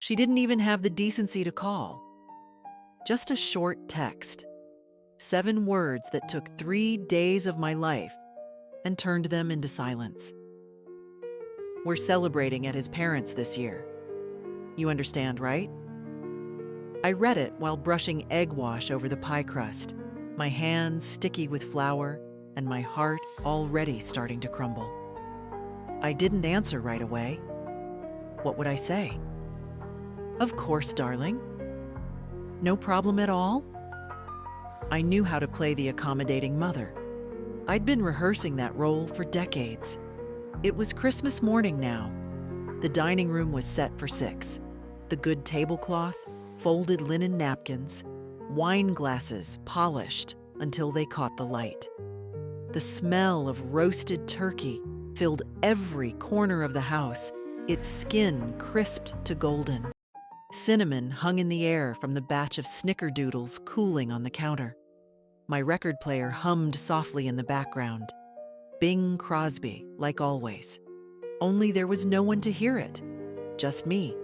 She didn't even have the decency to call. Just a short text. 7 words that took 3 days of my life and turned them into silence. We're celebrating at his parents' this year. You understand, right? I read it while brushing egg wash over the pie crust, my hands sticky with flour and my heart already starting to crumble. I didn't answer right away. What would I say? Of course, darling. No problem at all? I knew how to play the accommodating mother. I'd been rehearsing that role for decades. It was Christmas morning now. The dining room was set for 6. The good tablecloth, folded linen napkins, wine glasses polished until they caught the light. The smell of roasted turkey filled every corner of the house, its skin crisped to golden. Cinnamon hung in the air from the batch of snickerdoodles cooling on the counter. My record player hummed softly in the background. Bing Crosby, like always. Only there was no one to hear it. Just me,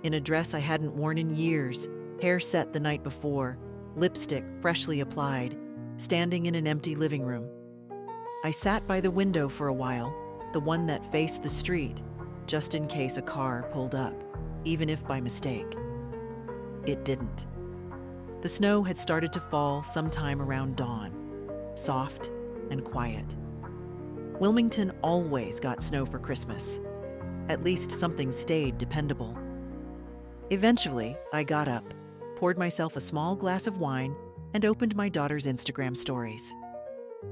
in a dress I hadn't worn in years, hair set the night before, lipstick freshly applied, standing in an empty living room. I sat by the window for a while, the one that faced the street, just in case a car pulled up, even if by mistake. It didn't. The snow had started to fall sometime around dawn, soft and quiet. Wilmington always got snow for Christmas. At least something stayed dependable. Eventually, I got up, poured myself a small glass of wine, and opened my daughter's Instagram stories.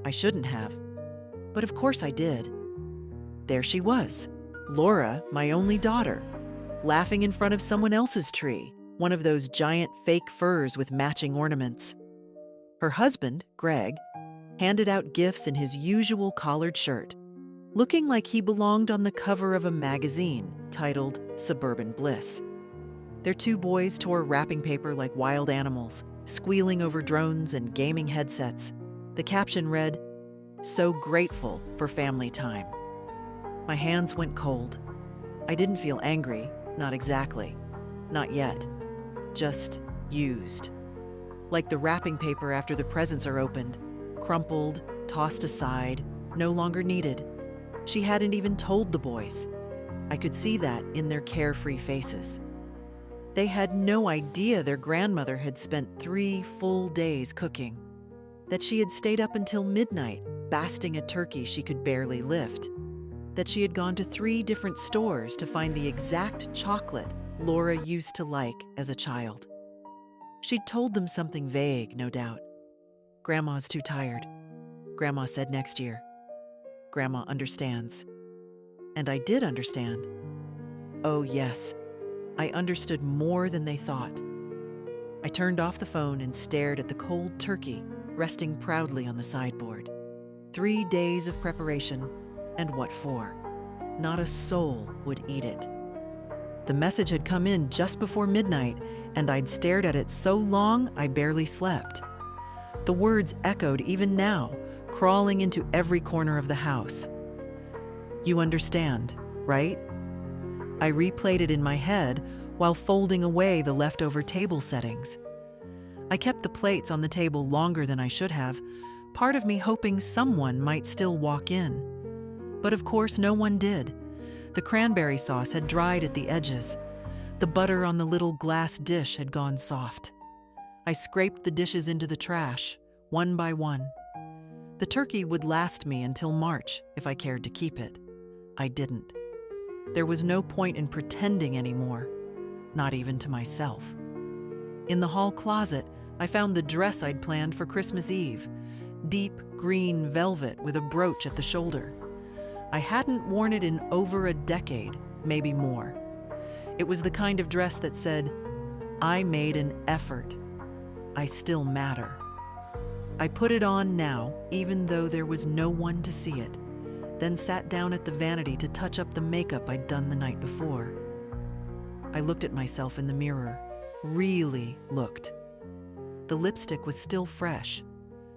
I shouldn't have, but of course I did. There she was, Laura, my only daughter, laughing in front of someone else's tree, one of those giant fake firs with matching ornaments. Her husband, Greg, handed out gifts in his usual collared shirt, looking like he belonged on the cover of a magazine titled Suburban Bliss. Their 2 boys tore wrapping paper like wild animals, squealing over drones and gaming headsets. The caption read, "So grateful for family time." My hands went cold. I didn't feel angry, not exactly. Not yet. Just used. Like the wrapping paper after the presents are opened, crumpled, tossed aside, no longer needed. She hadn't even told the boys. I could see that in their carefree faces. They had no idea their grandmother had spent 3 full days cooking, that she had stayed up until midnight, basting a turkey she could barely lift, that she had gone to 3 different stores to find the exact chocolate Laura used to like as a child. She'd told them something vague, no doubt. Grandma's too tired. Grandma said next year. Grandma understands. And I did understand. Oh, yes. I understood more than they thought. I turned off the phone and stared at the cold turkey resting proudly on the sideboard. 3 days of preparation, and what for? Not a soul would eat it. The message had come in just before midnight, and I'd stared at it so long I barely slept. The words echoed even now, crawling into every corner of the house. You understand, right? I replayed it in my head while folding away the leftover table settings. I kept the plates on the table longer than I should have, part of me hoping someone might still walk in. But of course, no one did. The cranberry sauce had dried at the edges. The butter on the little glass dish had gone soft. I scraped the dishes into the trash, one by one. The turkey would last me until March if I cared to keep it. I didn't. There was no point in pretending anymore, not even to myself. In the hall closet, I found the dress I'd planned for Christmas Eve, deep green velvet with a brooch at the shoulder. I hadn't worn it in over a decade, maybe more. It was the kind of dress that said, I made an effort. I still matter. I put it on now, even though there was no one to see it, then sat down at the vanity to touch up the makeup I'd done the night before. I looked at myself in the mirror, really looked. The lipstick was still fresh,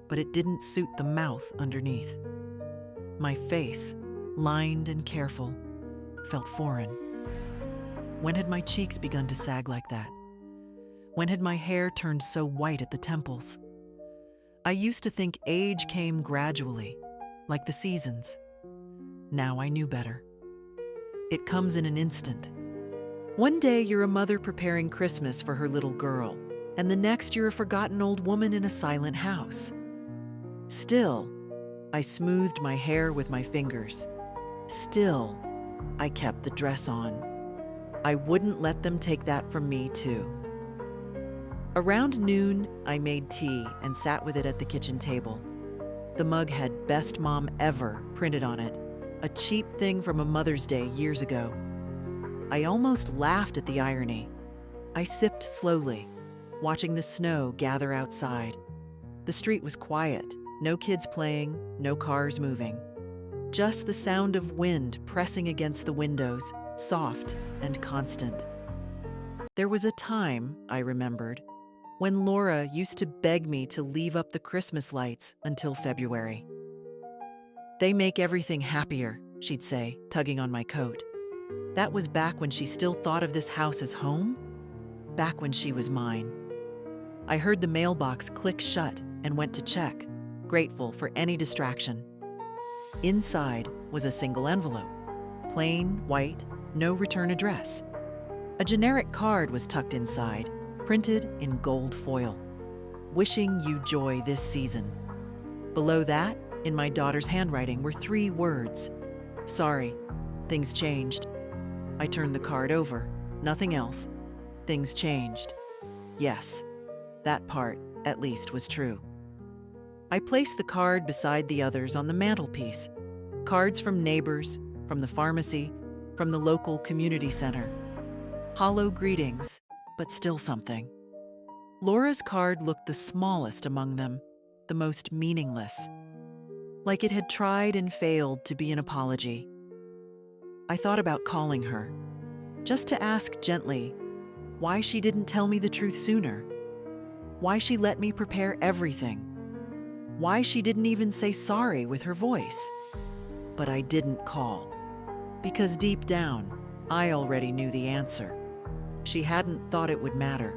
but it didn't suit the mouth underneath. My face, lined and careful, felt foreign. When had my cheeks begun to sag like that? When had my hair turned so white at the temples? I used to think age came gradually, like the seasons. Now I knew better. It comes in an instant. One day you're a mother preparing Christmas for her little girl, and the next you're a forgotten old woman in a silent house. Still, I smoothed my hair with my fingers. Still, I kept the dress on. I wouldn't let them take that from me, too. Around noon, I made tea and sat with it at the kitchen table. The mug had "Best Mom Ever" printed on it, a cheap thing from a Mother's Day years ago. I almost laughed at the irony. I sipped slowly, watching the snow gather outside. The street was quiet, no kids playing, no cars moving. Just the sound of wind pressing against the windows, soft and constant. There was a time, I remembered, when Laura used to beg me to leave up the Christmas lights until February. "They make everything happier," she'd say, tugging on my coat. That was back when she still thought of this house as home, back when she was mine. I heard the mailbox click shut and went to check, grateful for any distraction. Inside was a single envelope, plain, white, no return address. A generic card was tucked inside, printed in gold foil. "Wishing you joy this season." Below that, in my daughter's handwriting, were 3 words. "Sorry, things changed." I turned the card over. Nothing else. Things changed. Yes, that part, at least, was true. I placed the card beside the others on the mantelpiece. Cards from neighbors, from the pharmacy, from the local community center. Hollow greetings, but still something. Laura's card looked the smallest among them, the most meaningless. Like it had tried and failed to be an apology. I thought about calling her, just to ask gently why she didn't tell me the truth sooner, why she let me prepare everything, why she didn't even say sorry with her voice. But I didn't call, because deep down, I already knew the answer. She hadn't thought it would matter.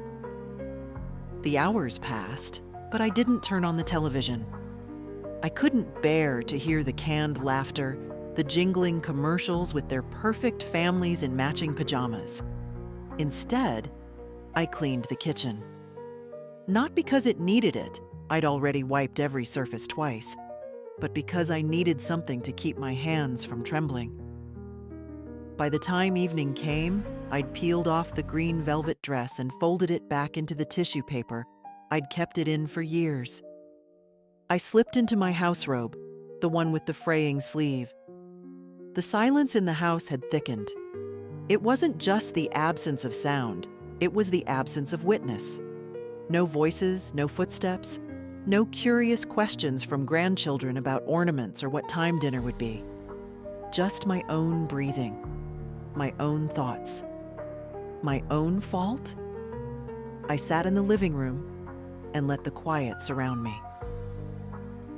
The hours passed, but I didn't turn on the television. I couldn't bear to hear the canned laughter, the jingling commercials with their perfect families in matching pajamas. Instead, I cleaned the kitchen. Not because it needed it, I'd already wiped every surface twice, but because I needed something to keep my hands from trembling. By the time evening came, I'd peeled off the green velvet dress and folded it back into the tissue paper I'd kept it in for years. I slipped into my house robe, the one with the fraying sleeve. The silence in the house had thickened. It wasn't just the absence of sound, it was the absence of witness. No voices, no footsteps, no curious questions from grandchildren about ornaments or what time dinner would be. Just my own breathing, my own thoughts. My own fault? I sat in the living room and let the quiet surround me.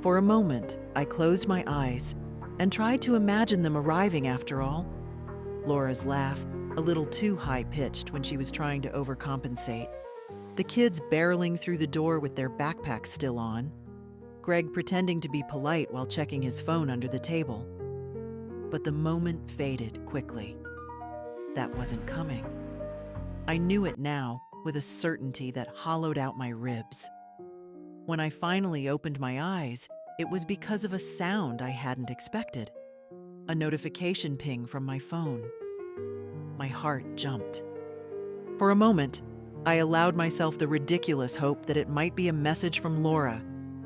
For a moment, I closed my eyes and tried to imagine them arriving after all. Laura's laugh, a little too high-pitched when she was trying to overcompensate. The kids barreling through the door with their backpacks still on. Greg pretending to be polite while checking his phone under the table. But the moment faded quickly. That wasn't coming. I knew it now with a certainty that hollowed out my ribs. When I finally opened my eyes, it was because of a sound I hadn't expected. A notification ping from my phone. My heart jumped. For a moment, I allowed myself the ridiculous hope that it might be a message from Laura,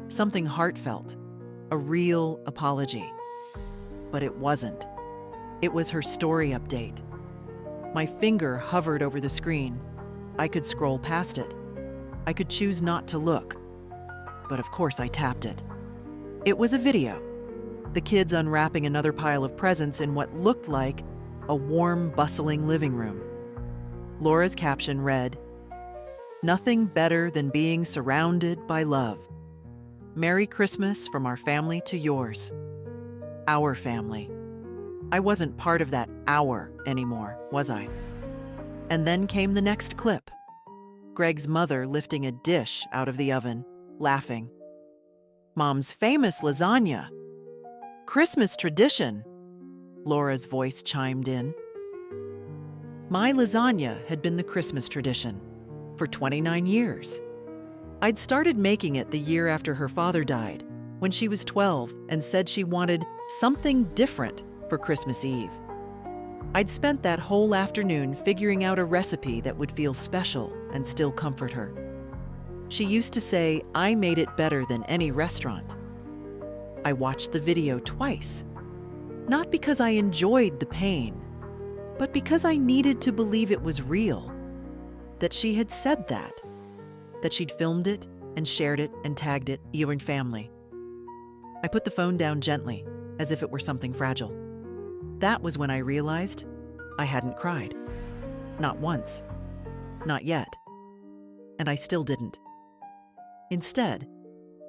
something heartfelt, a real apology. But it wasn't. It was her story update. My finger hovered over the screen. I could scroll past it. I could choose not to look. But of course I tapped it. It was a video. The kids unwrapping another pile of presents in what looked like a warm, bustling living room. Laura's caption read, "Nothing better than being surrounded by love. Merry Christmas from our family to yours." Our family. I wasn't part of that "our" anymore, was I? And then came the next clip. Greg's mother lifting a dish out of the oven, laughing. Mom's famous lasagna. Christmas tradition, Laura's voice chimed in. My lasagna had been the Christmas tradition for 29 years. I'd started making it the year after her father died, when she was 12 and said she wanted something different for Christmas Eve. I'd spent that whole afternoon figuring out a recipe that would feel special and still comfort her. She used to say I made it better than any restaurant. I watched the video twice, not because I enjoyed the pain, but because I needed to believe it was real, that she had said that she'd filmed it and shared it and tagged it, you and family. I put the phone down gently, as if it were something fragile. That was when I realized I hadn't cried. Not once. Not yet. And I still didn't. Instead,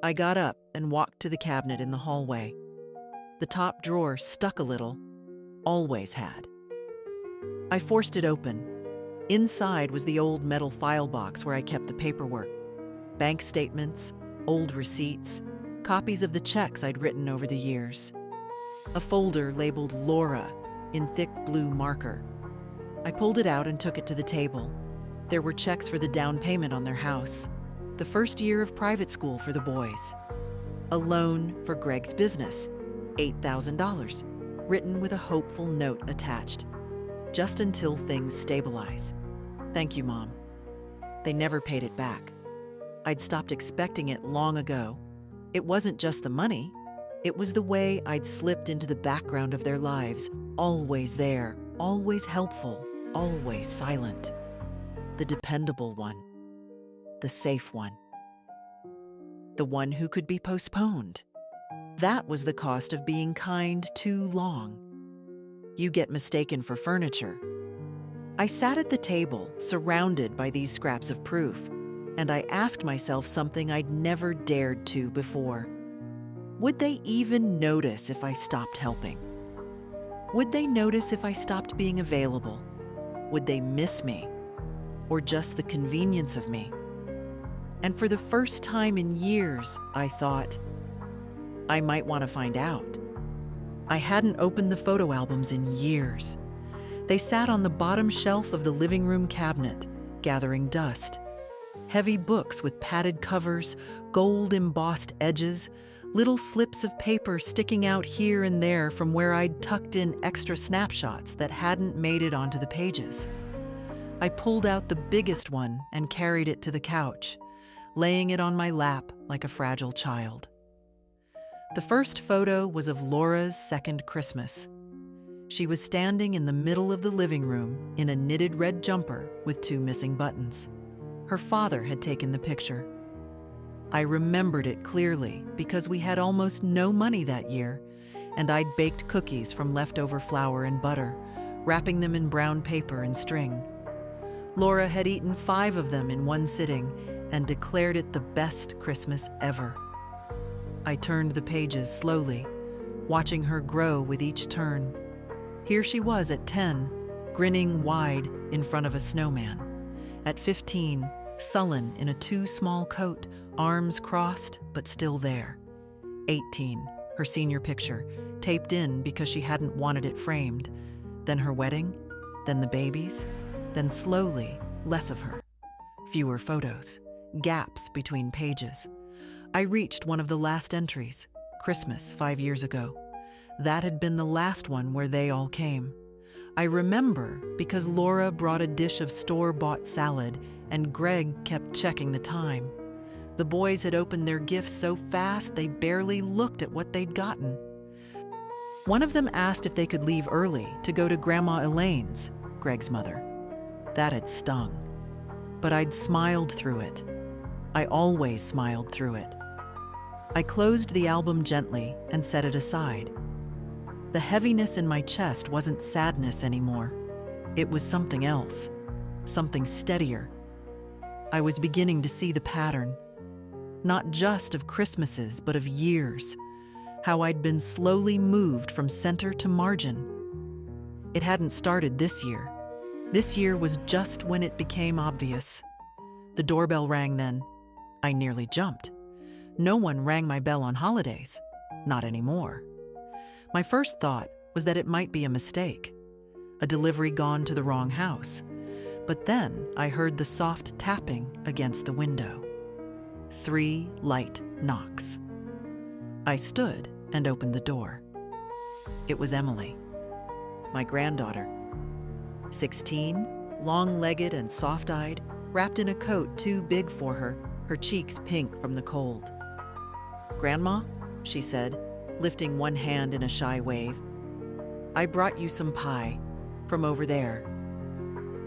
I got up and walked to the cabinet in the hallway. The top drawer stuck a little, always had. I forced it open. Inside was the old metal file box where I kept the paperwork, bank statements, old receipts, copies of the checks I'd written over the years. A folder labeled Laura in thick blue marker. I pulled it out and took it to the table. There were checks for the down payment on their house, the first year of private school for the boys, a loan for Greg's business, $8,000, written with a hopeful note attached. Just until things stabilize. Thank you, Mom. They never paid it back. I'd stopped expecting it long ago. It wasn't just the money. It was the way I'd slipped into the background of their lives, always there, always helpful, always silent. The dependable one. The safe one. The one who could be postponed. That was the cost of being kind too long. You get mistaken for furniture. I sat at the table, surrounded by these scraps of proof, and I asked myself something I'd never dared to before. Would they even notice if I stopped helping? Would they notice if I stopped being available? Would they miss me? Or just the convenience of me? And for the first time in years, I thought, I might want to find out. I hadn't opened the photo albums in years. They sat on the bottom shelf of the living room cabinet, gathering dust. Heavy books with padded covers, gold embossed edges, little slips of paper sticking out here and there from where I'd tucked in extra snapshots that hadn't made it onto the pages. I pulled out the biggest one and carried it to the couch, laying it on my lap like a fragile child. The first photo was of Laura's second Christmas. She was standing in the middle of the living room in a knitted red jumper with 2 missing buttons. Her father had taken the picture. I remembered it clearly because we had almost no money that year, and I'd baked cookies from leftover flour and butter, wrapping them in brown paper and string. Laura had eaten 5 of them in one sitting and declared it the best Christmas ever. I turned the pages slowly, watching her grow with each turn. Here she was at 10, grinning wide in front of a snowman. At 15, sullen in a too small coat, arms crossed but still there. 18, her senior picture, taped in because she hadn't wanted it framed. Then her wedding, then the babies, then slowly less of her. Fewer photos, gaps between pages. I reached one of the last entries, Christmas 5 years ago. That had been the last one where they all came. I remember because Laura brought a dish of store-bought salad and Greg kept checking the time. The boys had opened their gifts so fast they barely looked at what they'd gotten. One of them asked if they could leave early to go to Grandma Elaine's, Greg's mother. That had stung. But I'd smiled through it. I always smiled through it. I closed the album gently and set it aside. The heaviness in my chest wasn't sadness anymore. It was something else, something steadier. I was beginning to see the pattern, not just of Christmases, but of years, how I'd been slowly moved from center to margin. It hadn't started this year. This year was just when it became obvious. The doorbell rang then. I nearly jumped. No one rang my bell on holidays. Not anymore. My first thought was that it might be a mistake, a delivery gone to the wrong house. But then I heard the soft tapping against the window. 3 light knocks. I stood and opened the door. It was Emily, my granddaughter. 16, long-legged and soft-eyed, wrapped in a coat too big for her, her cheeks pink from the cold. "Grandma," she said, lifting one hand in a shy wave, "I brought you some pie from over there."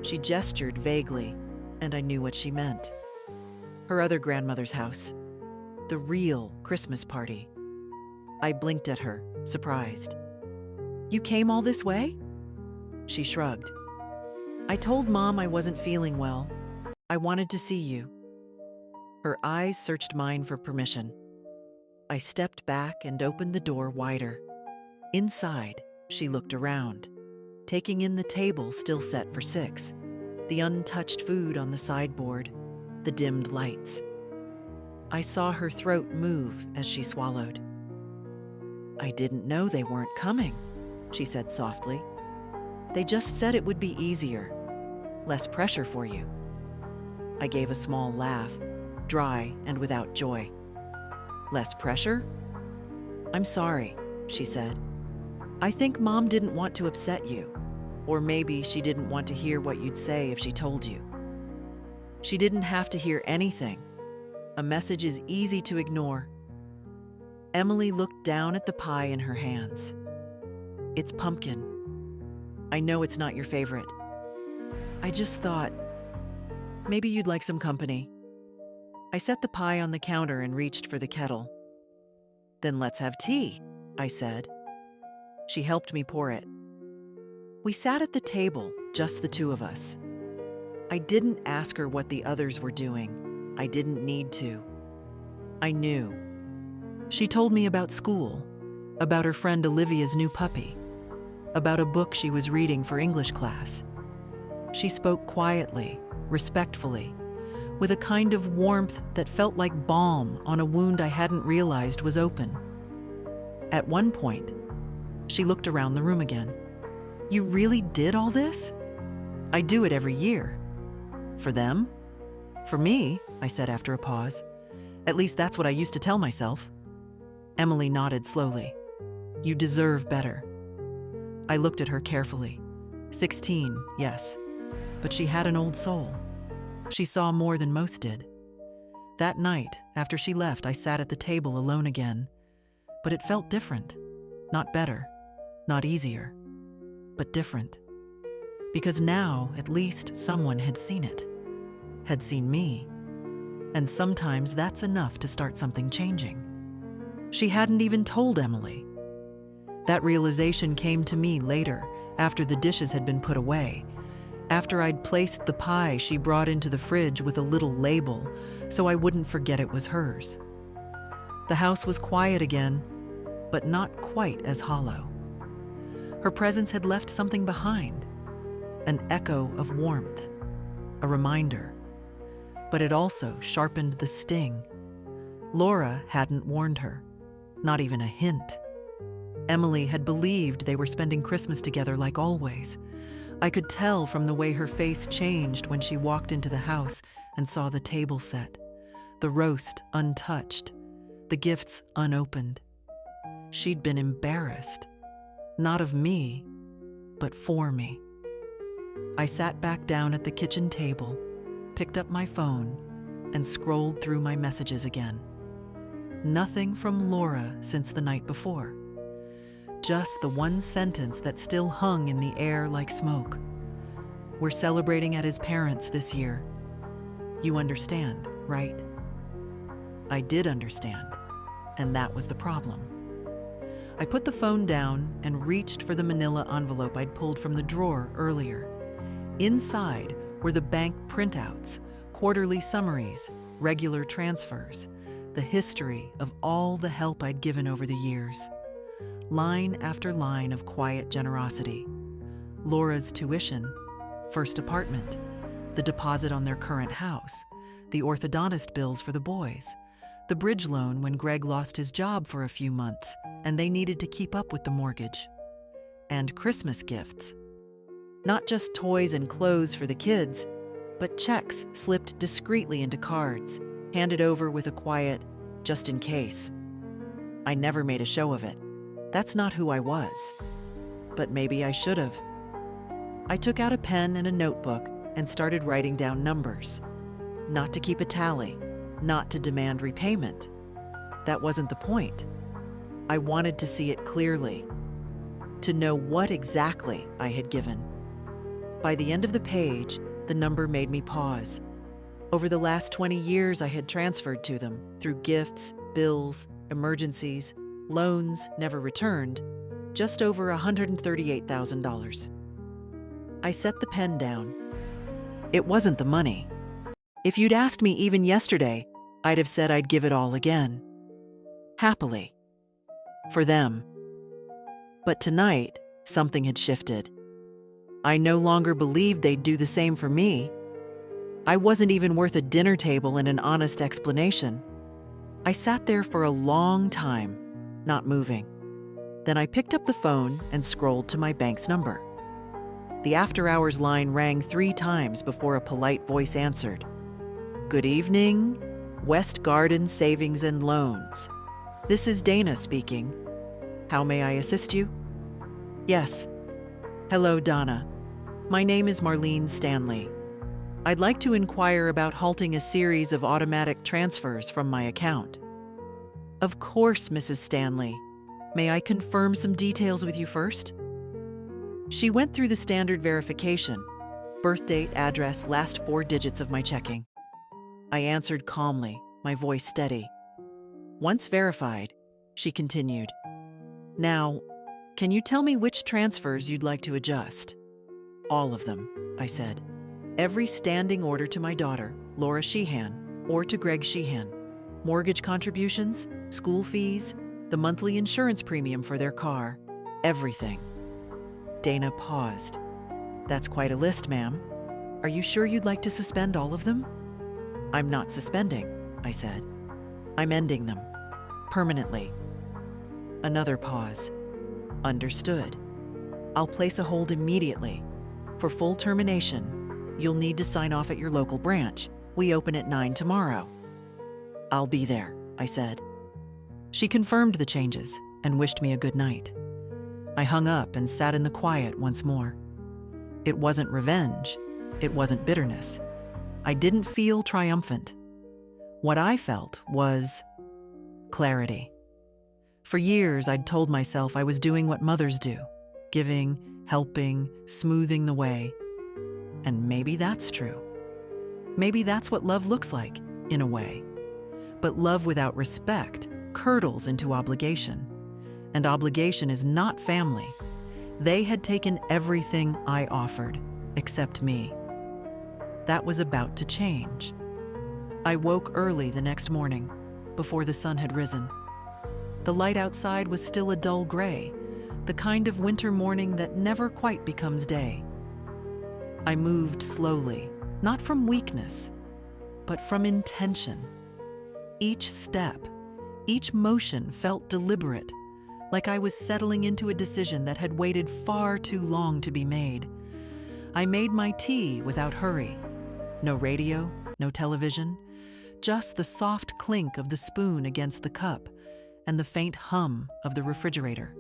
She gestured vaguely, and I knew what she meant. Her other grandmother's house. The real Christmas party. I blinked at her, surprised. "You came all this way?" She shrugged. "I told Mom I wasn't feeling well. I wanted to see you." Her eyes searched mine for permission. I stepped back and opened the door wider. Inside, she looked around, taking in the table still set for 6, the untouched food on the sideboard, the dimmed lights. I saw her throat move as she swallowed. "I didn't know they weren't coming," she said softly. "They just said it would be easier, less pressure for you." I gave a small laugh, dry and without joy. "Less pressure?" "I'm sorry," she said. "I think Mom didn't want to upset you, or maybe she didn't want to hear what you'd say if she told you." She didn't have to hear anything. A message is easy to ignore. Emily looked down at the pie in her hands. "It's pumpkin. I know it's not your favorite. I just thought, maybe you'd like some company." I set the pie on the counter and reached for the kettle. "Then let's have tea," I said. She helped me pour it. We sat at the table, just the two of us. I didn't ask her what the others were doing. I didn't need to. I knew. She told me about school, about her friend Olivia's new puppy, about a book she was reading for English class. She spoke quietly, respectfully, with a kind of warmth that felt like balm on a wound I hadn't realized was open. At one point, she looked around the room again. "You really did all this?" "I do it every year." "For them?" "For me," I said after a pause. "At least that's what I used to tell myself." Emily nodded slowly. "You deserve better." I looked at her carefully. 16, yes, but she had an old soul. She saw more than most did. That night, after she left, I sat at the table alone again. But it felt different. Not better, not easier, but different. Because now, at least, someone had seen it. Had seen me. And sometimes that's enough to start something changing. She hadn't even told Emily. That realization came to me later, after the dishes had been put away. After I'd placed the pie she brought into the fridge with a little label, so I wouldn't forget it was hers. The house was quiet again, but not quite as hollow. Her presence had left something behind, an echo of warmth, a reminder. But it also sharpened the sting. Laura hadn't warned her, not even a hint. Emily had believed they were spending Christmas together like always. I could tell from the way her face changed when she walked into the house and saw the table set, the roast untouched, the gifts unopened. She'd been embarrassed, not of me, but for me. I sat back down at the kitchen table, picked up my phone, and scrolled through my messages again. Nothing from Laura since the night before. Just the one sentence that still hung in the air like smoke. "We're celebrating at his parents' this year. You understand, right?" I did understand, and that was the problem. I put the phone down and reached for the manila envelope I'd pulled from the drawer earlier. Inside were the bank printouts, quarterly summaries, regular transfers, the history of all the help I'd given over the years. Line after line of quiet generosity. Laura's tuition, first apartment, the deposit on their current house, the orthodontist bills for the boys, the bridge loan when Greg lost his job for a few months and they needed to keep up with the mortgage, and Christmas gifts. Not just toys and clothes for the kids, but checks slipped discreetly into cards, handed over with a quiet, just in case. I never made a show of it. That's not who I was. But maybe I should have. I took out a pen and a notebook and started writing down numbers. Not to keep a tally, not to demand repayment. That wasn't the point. I wanted to see it clearly, to know what exactly I had given. By the end of the page, the number made me pause. Over the last 20 years, I had transferred to them through gifts, bills, emergencies, loans never returned, just over $138,000. I set the pen down. It wasn't the money. If you'd asked me even yesterday, I'd have said I'd give it all again. Happily. For them. But tonight, something had shifted. I no longer believed they'd do the same for me. I wasn't even worth a dinner table and an honest explanation. I sat there for a long time, not moving. Then I picked up the phone and scrolled to my bank's number. The after-hours line rang 3 times before a polite voice answered. "Good evening, West Garden Savings and Loans. This is Dana speaking. How may I assist you?" "Yes. Hello, Donna. My name is Marlene Stanley. I'd like to inquire about halting a series of automatic transfers from my account." "Of course, Mrs. Stanley. May I confirm some details with you first?" She went through the standard verification: birth date, address, last 4 digits of my checking. I answered calmly, my voice steady. Once verified, she continued, "Now, can you tell me which transfers you'd like to adjust?" "All of them," I said. "Every standing order to my daughter, Laura Sheehan, or to Greg Sheehan. Mortgage contributions, school fees, the monthly insurance premium for their car, everything." Dana paused. "That's quite a list, ma'am. Are you sure you'd like to suspend all of them?" "I'm not suspending," I said. "I'm ending them. Permanently." Another pause. "Understood. I'll place a hold immediately. For full termination, you'll need to sign off at your local branch. We open at 9 tomorrow." "I'll be there," I said. She confirmed the changes and wished me a good night. I hung up and sat in the quiet once more. It wasn't revenge. It wasn't bitterness. I didn't feel triumphant. What I felt was clarity. For years, I'd told myself I was doing what mothers do, giving, helping, smoothing the way. And maybe that's true. Maybe that's what love looks like, in a way. But love without respect curdles into obligation. And obligation is not family. They had taken everything I offered, except me. That was about to change. I woke early the next morning, before the sun had risen. The light outside was still a dull gray, the kind of winter morning that never quite becomes day. I moved slowly, not from weakness, but from intention. Each step, each motion felt deliberate, like I was settling into a decision that had waited far too long to be made. I made my tea without hurry. No radio, no television, just the soft clink of the spoon against the cup and the faint hum of the refrigerator.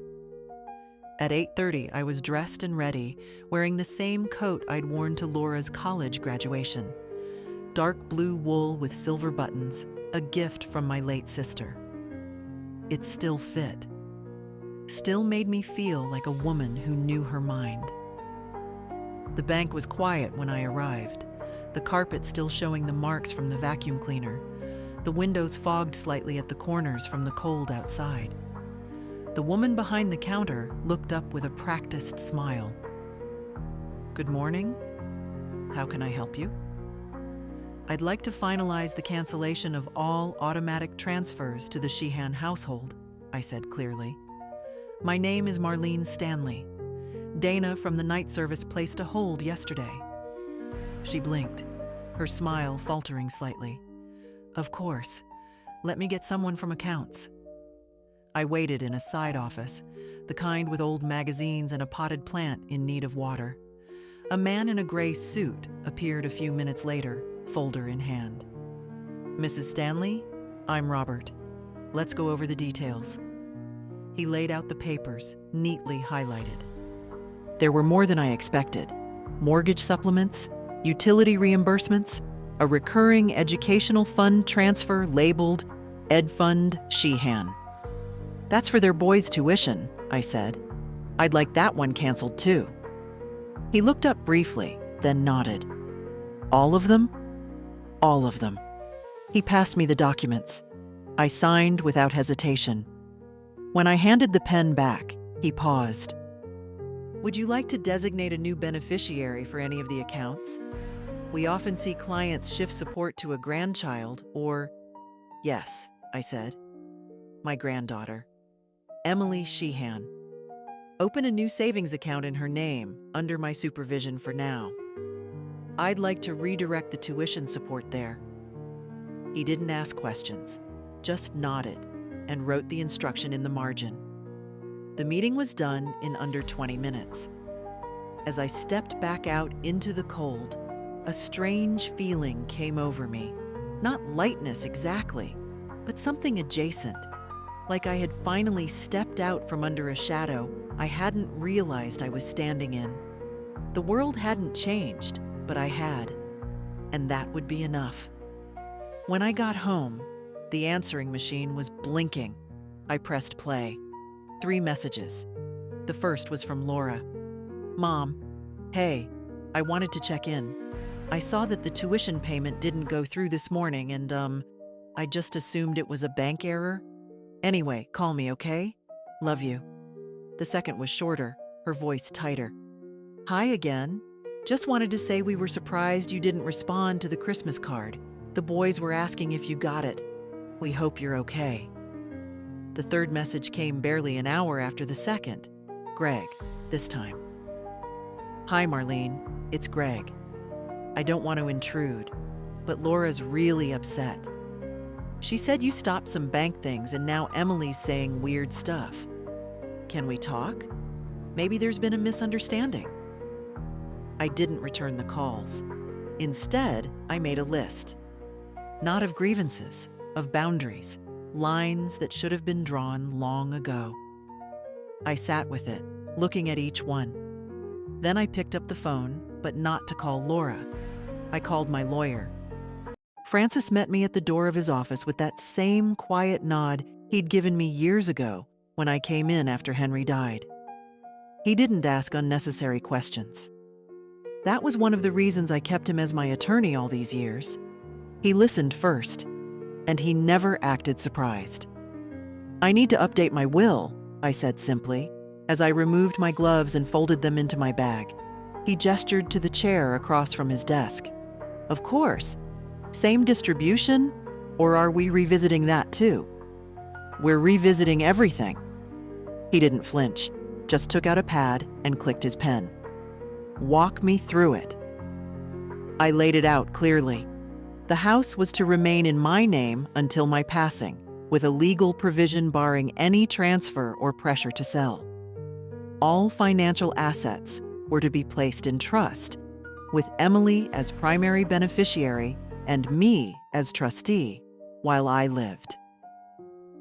At 8:30, I was dressed and ready, wearing the same coat I'd worn to Laura's college graduation. Dark blue wool with silver buttons, a gift from my late sister. It still fit. Still made me feel like a woman who knew her mind. The bank was quiet when I arrived, the carpet still showing the marks from the vacuum cleaner, the windows fogged slightly at the corners from the cold outside. The woman behind the counter looked up with a practiced smile. "Good morning. How can I help you?" "I'd like to finalize the cancellation of all automatic transfers to the Sheehan household," I said clearly. "My name is Marlene Stanley. Dana from the night service placed a hold yesterday. She blinked, her smile faltering slightly. Of course. Let me get someone from accounts. I waited in a side office, the kind with old magazines and a potted plant in need of water. A man in a gray suit appeared a few minutes later, folder in hand. Mrs. Stanley, I'm Robert. Let's go over the details. He laid out the papers, neatly highlighted. There were more than I expected. Mortgage supplements, utility reimbursements, a recurring educational fund transfer labeled Ed Fund Sheehan. That's for their boys' tuition, I said. I'd like that one canceled too. He looked up briefly, then nodded. All of them? All of them. He passed me the documents. I signed without hesitation. When I handed the pen back, he paused. Would you like to designate a new beneficiary for any of the accounts? We often see clients shift support to a grandchild or... Yes, I said. My granddaughter. Emily Sheehan. Open a new savings account in her name, under my supervision for now. I'd like to redirect the tuition support there. He didn't ask questions, just nodded and wrote the instruction in the margin. The meeting was done in under 20 minutes. As I stepped back out into the cold, a strange feeling came over me. Not lightness exactly, but something adjacent. Like I had finally stepped out from under a shadow I hadn't realized I was standing in. The world hadn't changed, but I had, and that would be enough. When I got home, the answering machine was blinking. I pressed play. 3 messages. The first was from Laura. Mom, hey, I wanted to check in. I saw that the tuition payment didn't go through this morning and, I just assumed it was a bank error. Anyway, call me, okay? Love you. The second was shorter, her voice tighter. Hi again. Just wanted to say we were surprised you didn't respond to the Christmas card. The boys were asking if you got it. We hope you're okay. The third message came barely an hour after the second. Greg, this time. Hi, Marlene. It's Greg. I don't want to intrude, but Laura's really upset. She said you stopped some bank things and now Emily's saying weird stuff. Can we talk? Maybe there's been a misunderstanding. I didn't return the calls. Instead, I made a list. Not of grievances, of boundaries, lines that should have been drawn long ago. I sat with it, looking at each one. Then I picked up the phone, but not to call Laura. I called my lawyer. Francis met me at the door of his office with that same quiet nod he'd given me years ago when I came in after Henry died. He didn't ask unnecessary questions. That was one of the reasons I kept him as my attorney all these years. He listened first, and he never acted surprised. I need to update my will, I said simply, as I removed my gloves and folded them into my bag. He gestured to the chair across from his desk. Of course. Same distribution, or are we revisiting that too? We're revisiting everything. He didn't flinch, just took out a pad and clicked his pen. Walk me through it. I laid it out clearly. The house was to remain in my name until my passing, with a legal provision barring any transfer or pressure to sell. All financial assets were to be placed in trust, with Emily as primary beneficiary and me as trustee while I lived.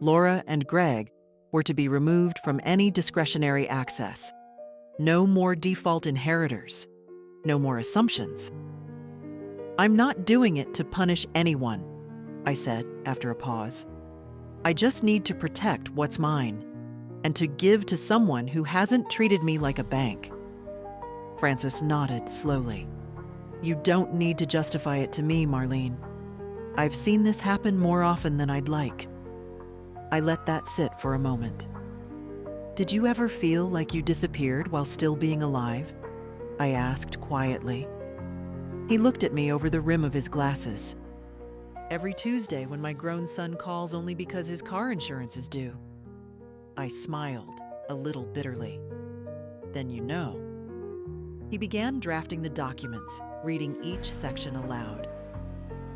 Laura and Greg were to be removed from any discretionary access. No more default inheritors. No more assumptions. I'm not doing it to punish anyone, I said after a pause. I just need to protect what's mine and to give to someone who hasn't treated me like a bank. Francis nodded slowly. You don't need to justify it to me, Marlene. I've seen this happen more often than I'd like. I let that sit for a moment. Did you ever feel like you disappeared while still being alive? I asked quietly. He looked at me over the rim of his glasses. Every Tuesday when my grown son calls only because his car insurance is due. I smiled, a little bitterly. Then you know. He began drafting the documents, reading each section aloud.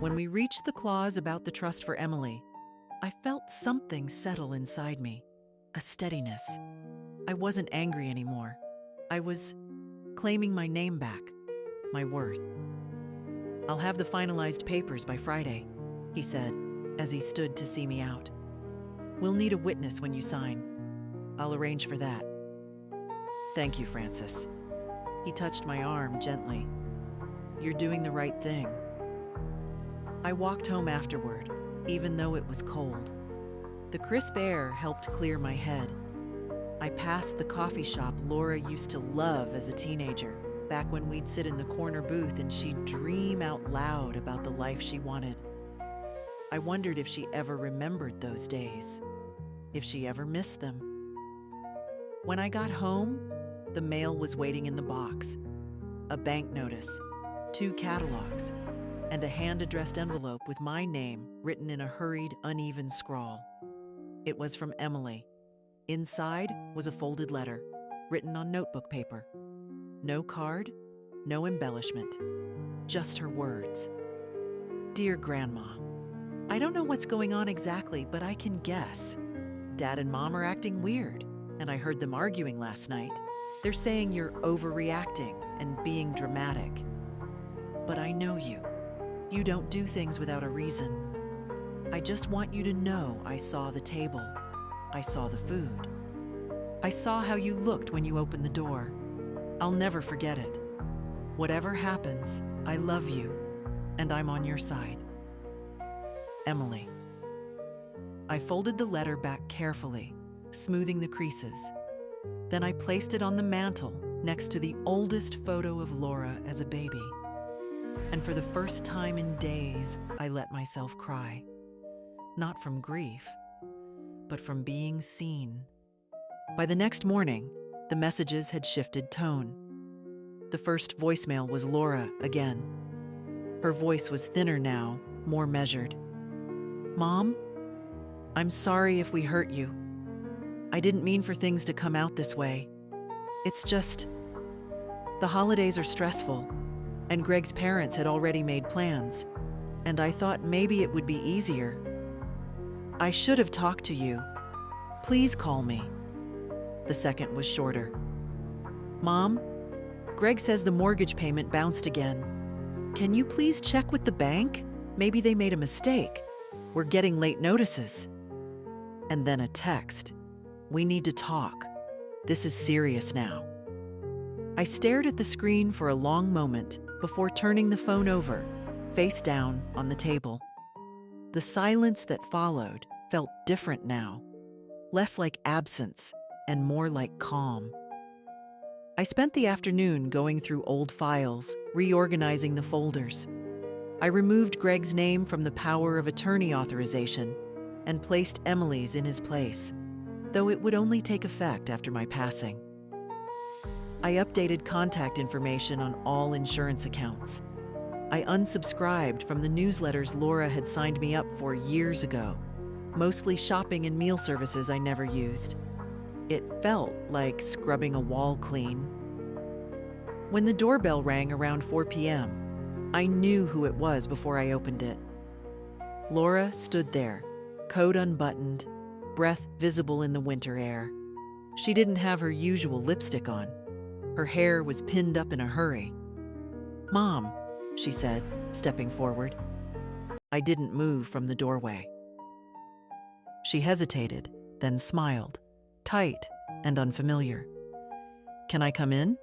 When we reached the clause about the trust for Emily, I felt something settle inside me, a steadiness. I wasn't angry anymore. I was claiming my name back, my worth. "I'll have the finalized papers by Friday," he said as he stood to see me out. "We'll need a witness when you sign. I'll arrange for that." "Thank you, Francis." He touched my arm gently. "You're doing the right thing." I walked home afterward, even though it was cold. The crisp air helped clear my head. I passed the coffee shop Laura used to love as a teenager, back when we'd sit in the corner booth and she'd dream out loud about the life she wanted. I wondered if she ever remembered those days, if she ever missed them. When I got home, the mail was waiting in the box. A bank notice, 2 catalogs, and a hand-addressed envelope with my name written in a hurried, uneven scrawl. It was from Emily. Inside was a folded letter, written on notebook paper. No card, no embellishment, just her words. "Dear Grandma, I don't know what's going on exactly, but I can guess. Dad and Mom are acting weird, and I heard them arguing last night. They're saying you're overreacting and being dramatic. But I know you. You don't do things without a reason. I just want you to know I saw the table. I saw the food. I saw how you looked when you opened the door. I'll never forget it. Whatever happens, I love you, and I'm on your side. Emily." I folded the letter back carefully, smoothing the creases. Then I placed it on the mantel next to the oldest photo of Laura as a baby. And for the first time in days, I let myself cry. Not from grief, but from being seen. By the next morning, the messages had shifted tone. The first voicemail was Laura again. Her voice was thinner now, more measured. "Mom, I'm sorry if we hurt you. I didn't mean for things to come out this way. It's just, the holidays are stressful, and Greg's parents had already made plans, and I thought maybe it would be easier. I should have talked to you. Please call me." The second was shorter. "Mom, Greg says the mortgage payment bounced again. Can you please check with the bank? Maybe they made a mistake. We're getting late notices." And then a text. "We need to talk. This is serious now." I stared at the screen for a long moment before turning the phone over, face down on the table. The silence that followed felt different now, less like absence and more like calm. I spent the afternoon going through old files, reorganizing the folders. I removed Greg's name from the power of attorney authorization and placed Emily's in his place, though it would only take effect after my passing. I updated contact information on all insurance accounts. I unsubscribed from the newsletters Laura had signed me up for years ago, mostly shopping and meal services I never used. It felt like scrubbing a wall clean. When the doorbell rang around 4 p.m., I knew who it was before I opened it. Laura stood there, coat unbuttoned, breath visible in the winter air. She didn't have her usual lipstick on. Her hair was pinned up in a hurry. "Mom," she said, stepping forward. I didn't move from the doorway. She hesitated, then smiled, tight and unfamiliar. "Can I come in?"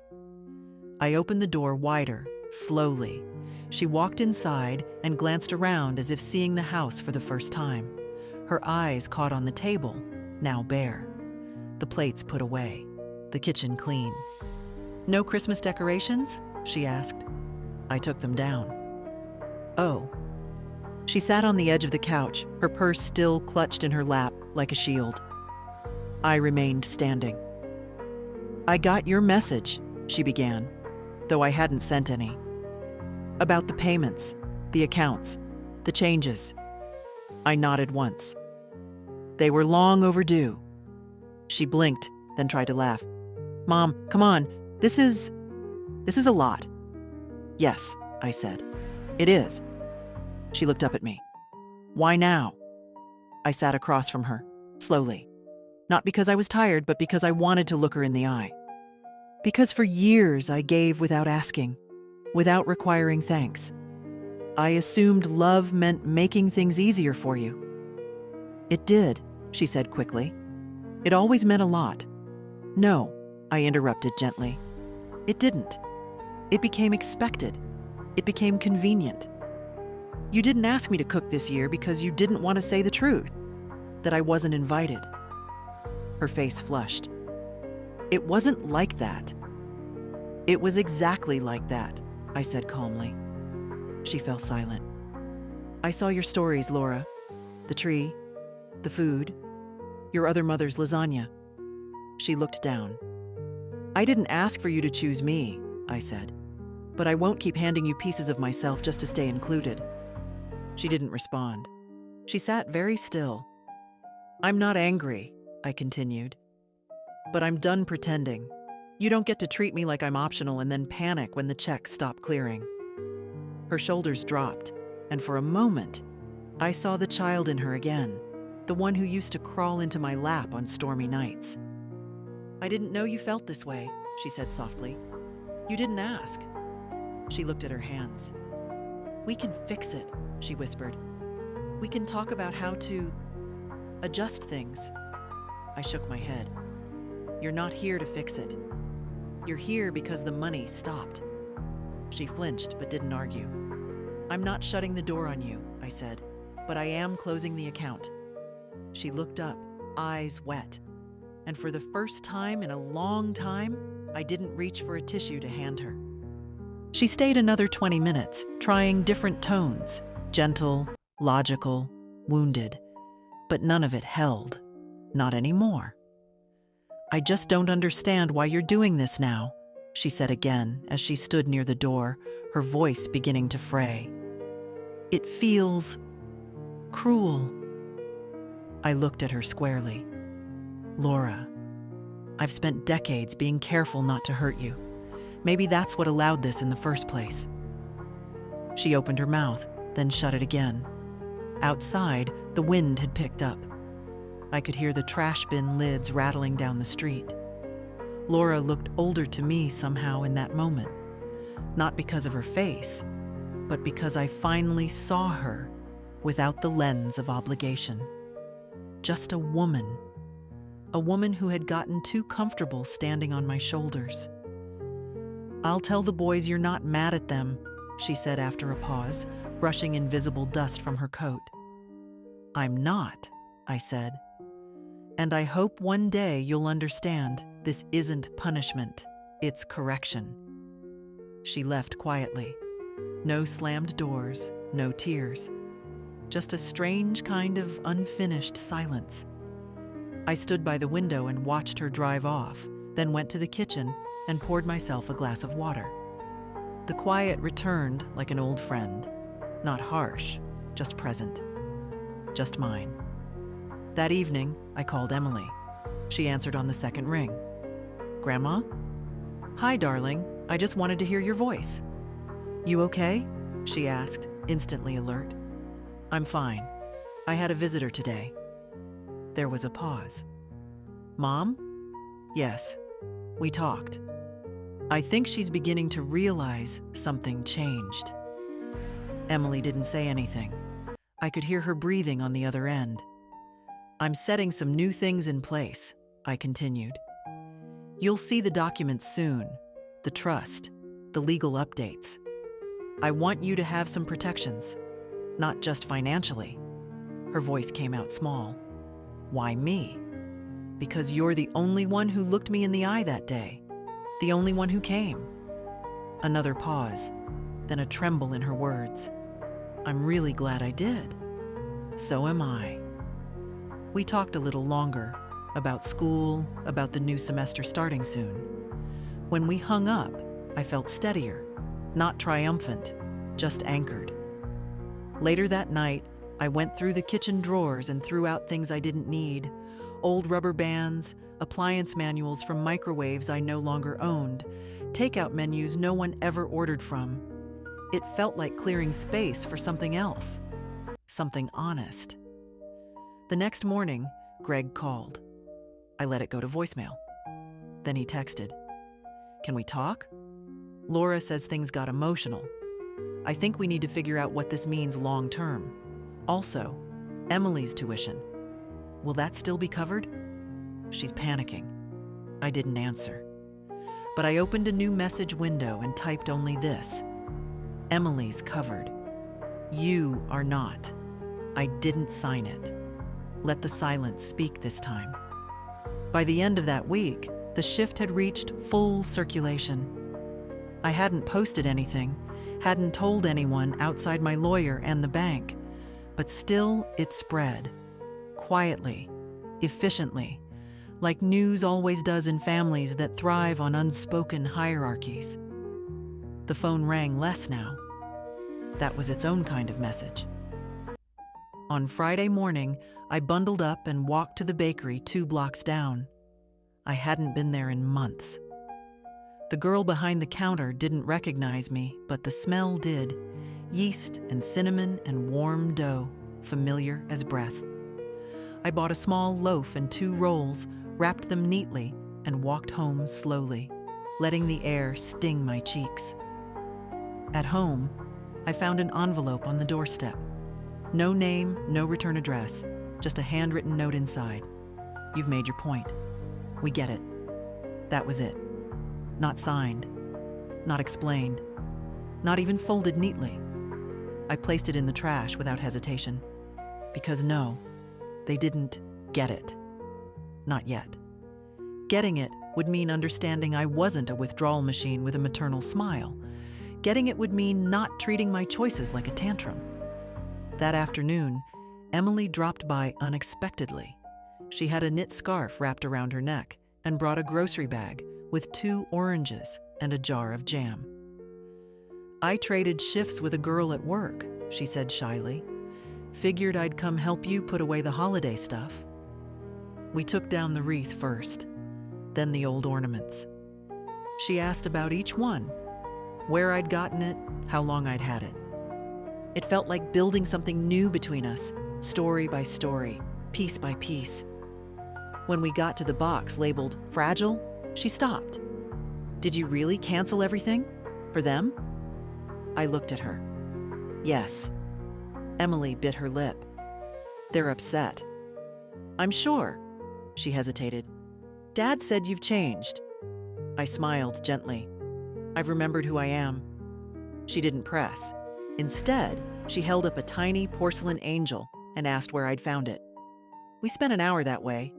I opened the door wider, slowly. She walked inside and glanced around as if seeing the house for the first time. Her eyes caught on the table, now bare. The plates put away, the kitchen clean. "No Christmas decorations?" she asked. I took them down. "Oh." She sat on the edge of the couch, her purse still clutched in her lap like a shield. I remained standing. "I got your message," she began, though I hadn't sent any. "About the payments, the accounts, the changes." I nodded once. "They were long overdue." She blinked, then tried to laugh. "Mom, come on, this is a lot." "Yes," I said. It is. She looked up at me. Why now? I sat across from her, slowly. Not because I was tired, but because I wanted to look her in the eye. Because for years I gave without asking, without requiring thanks. I assumed love meant making things easier for you. It did, she said quickly. It always meant a lot. No, I interrupted gently. It didn't. It became expected. It became convenient. You didn't ask me to cook this year because you didn't want to say the truth, that I wasn't invited. Her face flushed. It wasn't like that. It was exactly like that, I said calmly. She fell silent. I saw your stories, Laura. The tree, the food, your other mother's lasagna. She looked down. I didn't ask for you to choose me, I said, but I won't keep handing you pieces of myself just to stay included. She didn't respond. She sat very still. I'm not angry, I continued, but I'm done pretending. You don't get to treat me like I'm optional and then panic when the checks stop clearing. Her shoulders dropped, and for a moment, I saw the child in her again, the one who used to crawl into my lap on stormy nights. I didn't know you felt this way, she said softly. You didn't ask. She looked at her hands. We can fix it, she whispered. We can talk about how to adjust things. I shook my head. You're not here to fix it. You're here because the money stopped. She flinched but didn't argue. I'm not shutting the door on you, I said, but I am closing the account. She looked up, eyes wet. And for the first time in a long time, I didn't reach for a tissue to hand her. She stayed another 20 minutes, trying different tones, gentle, logical, wounded. But none of it held. Not anymore. I just don't understand why you're doing this now, she said again as she stood near the door, her voice beginning to fray. It feels cruel. I looked at her squarely. Laura, I've spent decades being careful not to hurt you. Maybe that's what allowed this in the first place. She opened her mouth, then shut it again. Outside, the wind had picked up. I could hear the trash bin lids rattling down the street. Laura looked older to me somehow in that moment, not because of her face, but because I finally saw her without the lens of obligation. Just a woman who had gotten too comfortable standing on my shoulders. I'll tell the boys you're not mad at them, she said after a pause, brushing invisible dust from her coat. I'm not, I said. And I hope one day you'll understand this isn't punishment, it's correction. She left quietly. No slammed doors, no tears. Just a strange kind of unfinished silence. I stood by the window and watched her drive off, then went to the kitchen and poured myself a glass of water. The quiet returned like an old friend. Not harsh, just present. Just mine. That evening, I called Emily. She answered on the second ring. Grandma? Hi, darling. I just wanted to hear your voice. You okay? She asked, instantly alert. I'm fine. I had a visitor today. There was a pause. Mom? Yes. We talked. I think she's beginning to realize something changed. Emily didn't say anything. I could hear her breathing on the other end. I'm setting some new things in place, I continued. You'll see the documents soon, the trust, the legal updates. I want you to have some protections, not just financially. Her voice came out small. Why me? Because you're the only one who looked me in the eye that day, the only one who came. Another pause, then a tremble in her words. I'm really glad I did. So am I. We talked a little longer, about school, about the new semester starting soon. When we hung up, I felt steadier, not triumphant, just anchored. Later that night, I went through the kitchen drawers and threw out things I didn't need, old rubber bands, appliance manuals from microwaves I no longer owned, takeout menus no one ever ordered from. It felt like clearing space for something else, something honest. The next morning, Greg called. I let it go to voicemail. Then he texted, "Can we talk? Laura says things got emotional. I think we need to figure out what this means long term. Also, Emily's tuition. Will that still be covered?" She's panicking. I didn't answer. But I opened a new message window and typed only this: "Emily's covered. You are not. I didn't sign it. Let the silence speak this time." By the end of that week, the shift had reached full circulation. I hadn't posted anything, hadn't told anyone outside my lawyer and the bank, but still it spread. Quietly, efficiently, like news always does in families that thrive on unspoken hierarchies. The phone rang less now. That was its own kind of message. On Friday morning, I bundled up and walked to the bakery 2 blocks down. I hadn't been there in months. The girl behind the counter didn't recognize me, but the smell did. Yeast and cinnamon and warm dough, familiar as breath. I bought a small loaf and 2 rolls, wrapped them neatly, and walked home slowly, letting the air sting my cheeks. At home, I found an envelope on the doorstep. No name, no return address, just a handwritten note inside. "You've made your point. We get it." That was it. Not signed, not explained, not even folded neatly. I placed it in the trash without hesitation. Because no, they didn't get it. Not yet. Getting it would mean understanding I wasn't a withdrawal machine with a maternal smile. Getting it would mean not treating my choices like a tantrum. That afternoon, Emily dropped by unexpectedly. She had a knit scarf wrapped around her neck and brought a grocery bag with 2 oranges and a jar of jam. "I traded shifts with a girl at work," she said shyly. "Figured I'd come help you put away the holiday stuff." We took down the wreath first, then the old ornaments. She asked about each one, where I'd gotten it, how long I'd had it. It felt like building something new between us, story by story, piece by piece. When we got to the box labeled "fragile," she stopped. "Did you really cancel everything? For them?" I looked at her. "Yes." Emily bit her lip. "They're upset." "I'm sure." She hesitated. "Dad said you've changed." I smiled gently. "I've remembered who I am." She didn't press. Instead, she held up a tiny porcelain angel and asked where I'd found it. We spent an hour that way,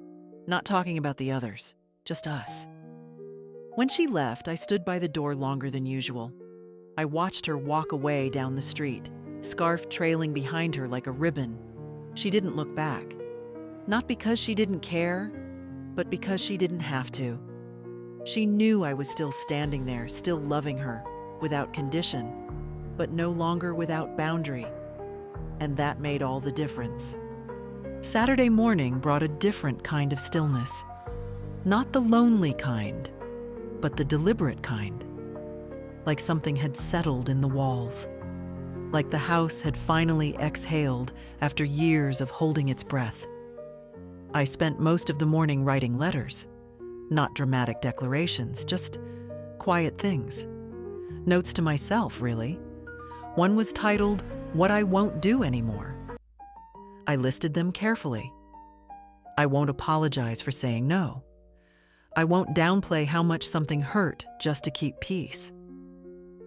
not talking about the others, just us. When she left, I stood by the door longer than usual. I watched her walk away down the street, scarf trailing behind her like a ribbon. She didn't look back. Not because she didn't care, but because she didn't have to. She knew I was still standing there, still loving her, without condition, but no longer without boundary. And that made all the difference. Saturday morning brought a different kind of stillness. Not the lonely kind, but the deliberate kind. Like something had settled in the walls. Like the house had finally exhaled after years of holding its breath. I spent most of the morning writing letters. Not dramatic declarations, just quiet things. Notes to myself, really. One was titled, "What I Won't Do Anymore." I listed them carefully. I won't apologize for saying no. I won't downplay how much something hurt just to keep peace.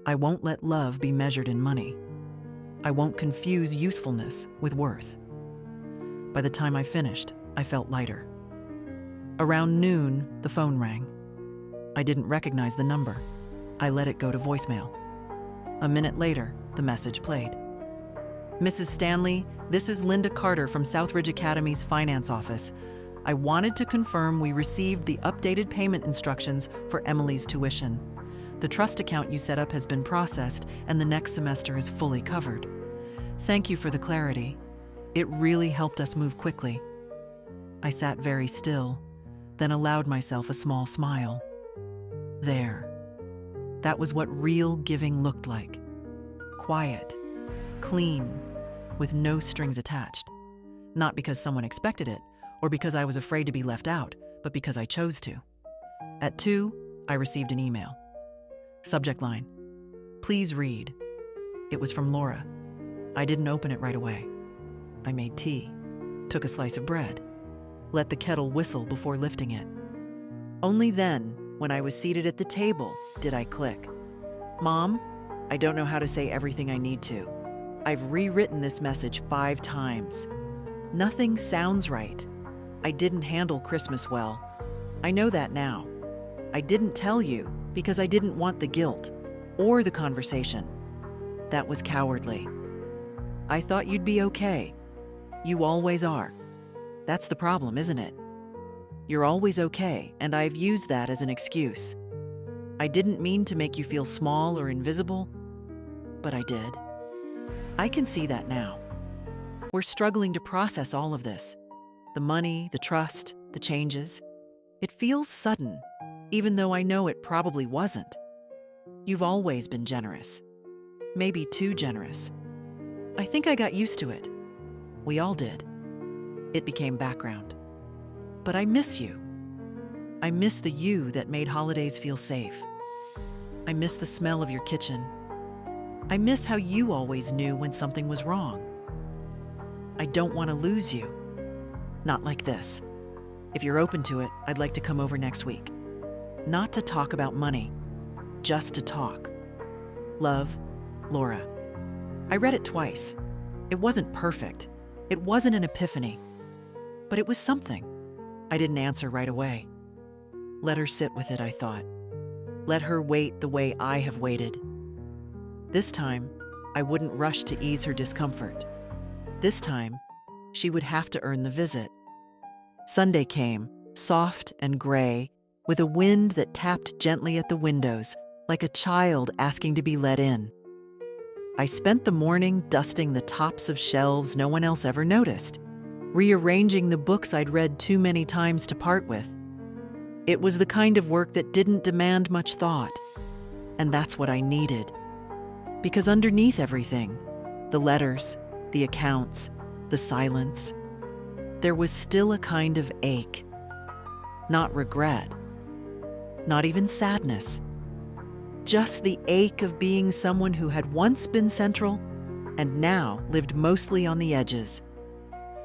I won't let love be measured in money. I won't confuse usefulness with worth. By the time I finished, I felt lighter. Around noon, the phone rang. I didn't recognize the number. I let it go to voicemail. A minute later, the message played. "Mrs. Stanley, this is Linda Carter from Southridge Academy's finance office. I wanted to confirm we received the updated payment instructions for Emily's tuition. The trust account you set up has been processed, and the next semester is fully covered. Thank you for the clarity. It really helped us move quickly." I sat very still, then allowed myself a small smile. There. That was what real giving looked like. quiet, clean, with no strings attached. Not because someone expected it, or because I was afraid to be left out, but because I chose to. At 2, I received an email. Subject line, "Please read." It was from Laura. I didn't open it right away. I made tea, took a slice of bread, let the kettle whistle before lifting it. Only then, when I was seated at the table, did I click. "Mom, I don't know how to say everything I need to. I've rewritten this message 5 times. Nothing sounds right. I didn't handle Christmas well. I know that now. I didn't tell you because I didn't want the guilt or the conversation. That was cowardly. I thought you'd be okay. You always are. That's the problem, isn't it? You're always okay, and I've used that as an excuse. I didn't mean to make you feel small or invisible, but I did. I can see that now. We're struggling to process all of this. The money, the trust, the changes. It feels sudden, even though I know it probably wasn't. You've always been generous. Maybe too generous. I think I got used to it. We all did. It became background. But I miss you. I miss the you that made holidays feel safe. I miss the smell of your kitchen. I miss how you always knew when something was wrong. I don't want to lose you. Not like this. If you're open to it, I'd like to come over next week. Not to talk about money, just to talk. Love, Laura. I read it twice. It wasn't perfect. It wasn't an epiphany. But it was something. I didn't answer right away. Let her sit with it, I thought. Let her wait the way I have waited. This time, I wouldn't rush to ease her discomfort. This time, she would have to earn the visit. Sunday came, soft and gray, with a wind that tapped gently at the windows, like a child asking to be let in. I spent the morning dusting the tops of shelves no one else ever noticed, rearranging the books I'd read too many times to part with. It was the kind of work that didn't demand much thought, and that's what I needed. Because underneath everything, the letters, the accounts, the silence, there was still a kind of ache. Not regret, not even sadness. Just the ache of being someone who had once been central and now lived mostly on the edges.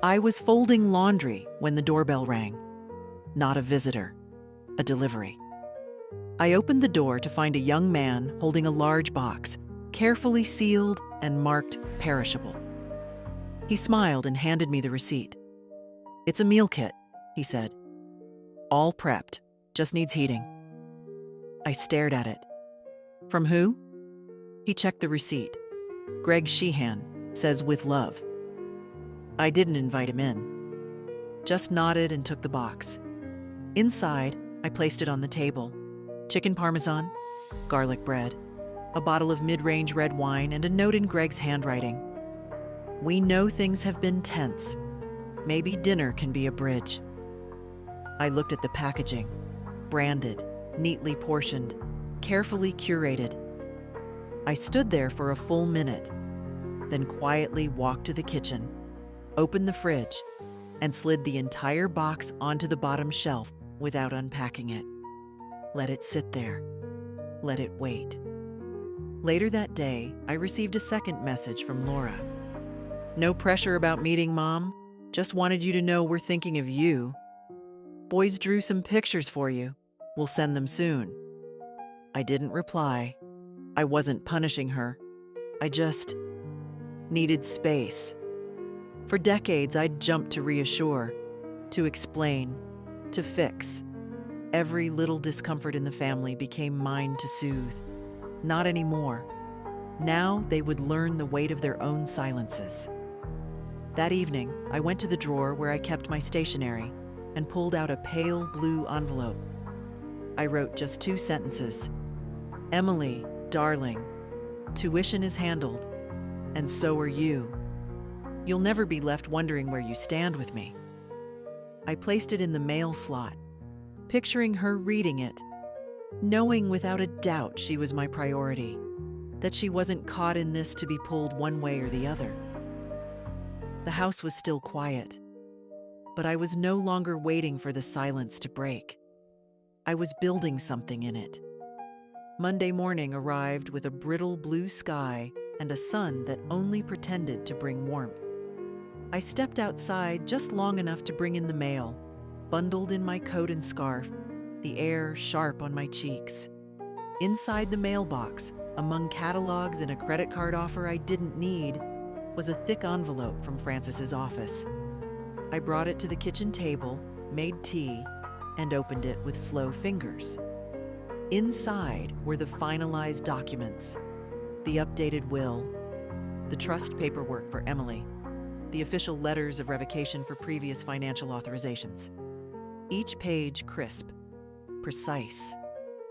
I was folding laundry when the doorbell rang. Not a visitor, a delivery. I opened the door to find a young man holding a large box, carefully sealed and marked perishable. He smiled and handed me the receipt. "It's a meal kit," he said. "All prepped, just needs heating." I stared at it. "From who?" He checked the receipt. "Greg Sheehan, says with love." I didn't invite him in. Just nodded and took the box. Inside, I placed it on the table. Chicken parmesan, garlic bread, a bottle of mid-range red wine, and a note in Greg's handwriting. "We know things have been tense. Maybe dinner can be a bridge." I looked at the packaging, branded, neatly portioned, carefully curated. I stood there for a full minute, then quietly walked to the kitchen, opened the fridge, and slid the entire box onto the bottom shelf without unpacking it. Let it sit there. Let it wait. Later that day, I received a second message from Laura. "No pressure about meeting, Mom. Just wanted you to know we're thinking of you. Boys drew some pictures for you. We'll send them soon." I didn't reply. I wasn't punishing her. I just needed space. For decades, I'd jumped to reassure, to explain, to fix. Every little discomfort in the family became mine to soothe. Not anymore. Now they would learn the weight of their own silences. That evening, I went to the drawer where I kept my stationery and pulled out a pale blue envelope. I wrote just 2 sentences. "Emily, darling, tuition is handled, and so are you. You'll never be left wondering where you stand with me." I placed it in the mail slot, picturing her reading it, knowing without a doubt she was my priority. that she wasn't caught in this to be pulled one way or the other. The house was still quiet, but I was no longer waiting for the silence to break. I was building something in it. Monday morning arrived with a brittle blue sky and a sun that only pretended to bring warmth. I stepped outside just long enough to bring in the mail, bundled in my coat and scarf, the air sharp on my cheeks. Inside the mailbox, among catalogs and a credit card offer I didn't need, was a thick envelope from Francis's office. I brought it to the kitchen table, made tea, and opened it with slow fingers. Inside were the finalized documents, the updated will, the trust paperwork for Emily, the official letters of revocation for previous financial authorizations. Each page crisp, precise,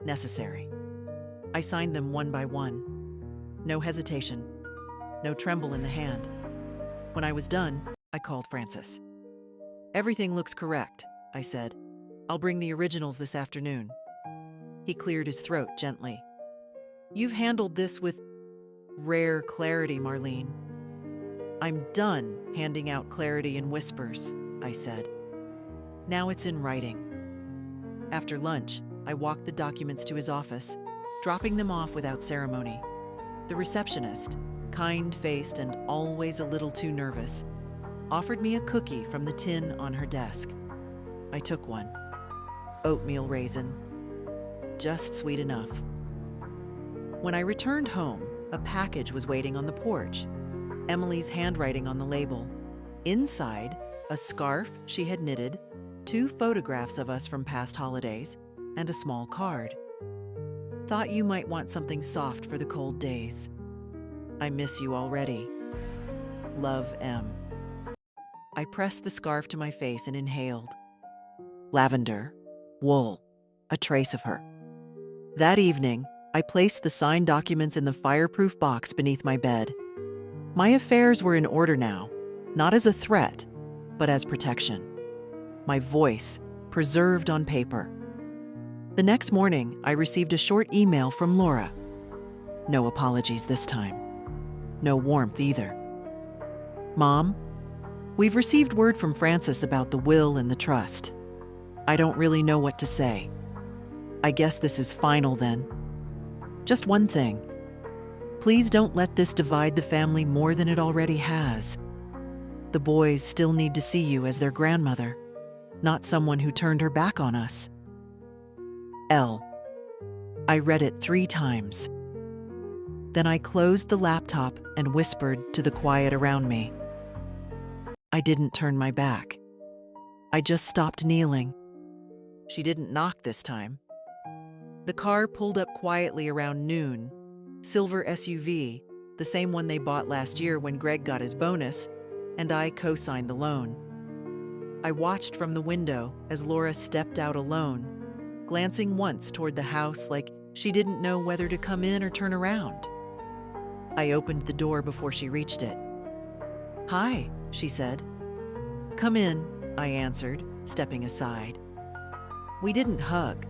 necessary. I signed them one by one. No hesitation, no tremble in the hand. When I was done, I called Francis. "Everything looks correct," I said. "I'll bring the originals this afternoon." He cleared his throat gently. "You've handled this with rare clarity, Marlene." "I'm done handing out clarity in whispers," I said. "Now it's in writing." After lunch, I walked the documents to his office, dropping them off without ceremony. The receptionist, kind-faced and always a little too nervous, offered me a cookie from the tin on her desk. I took one. Oatmeal raisin. Just sweet enough. When I returned home, a package was waiting on the porch. Emily's handwriting on the label. Inside, a scarf she had knitted, 2 photographs of us from past holidays, and a small card. "Thought you might want something soft for the cold days. I miss you already. Love, M." I pressed the scarf to my face and inhaled. Lavender, wool, a trace of her. That evening, I placed the signed documents in the fireproof box beneath my bed. My affairs were in order now, not as a threat, but as protection. My voice preserved on paper. The next morning, I received a short email from Laura. No apologies this time. No warmth either. "Mom, we've received word from Francis about the will and the trust. I don't really know what to say. I guess this is final then. Just one thing. Please don't let this divide the family more than it already has. The boys still need to see you as their grandmother, not someone who turned her back on us. L." I read it 3 times. Then I closed the laptop and whispered to the quiet around me. I didn't turn my back. I just stopped kneeling. She didn't knock this time. The car pulled up quietly around noon. Silver SUV, the same one they bought last year when Greg got his bonus, and I co-signed the loan. I watched from the window as Laura stepped out alone, glancing once toward the house like she didn't know whether to come in or turn around. I opened the door before she reached it. "Hi," she said. "Come in," I answered, stepping aside. We didn't hug.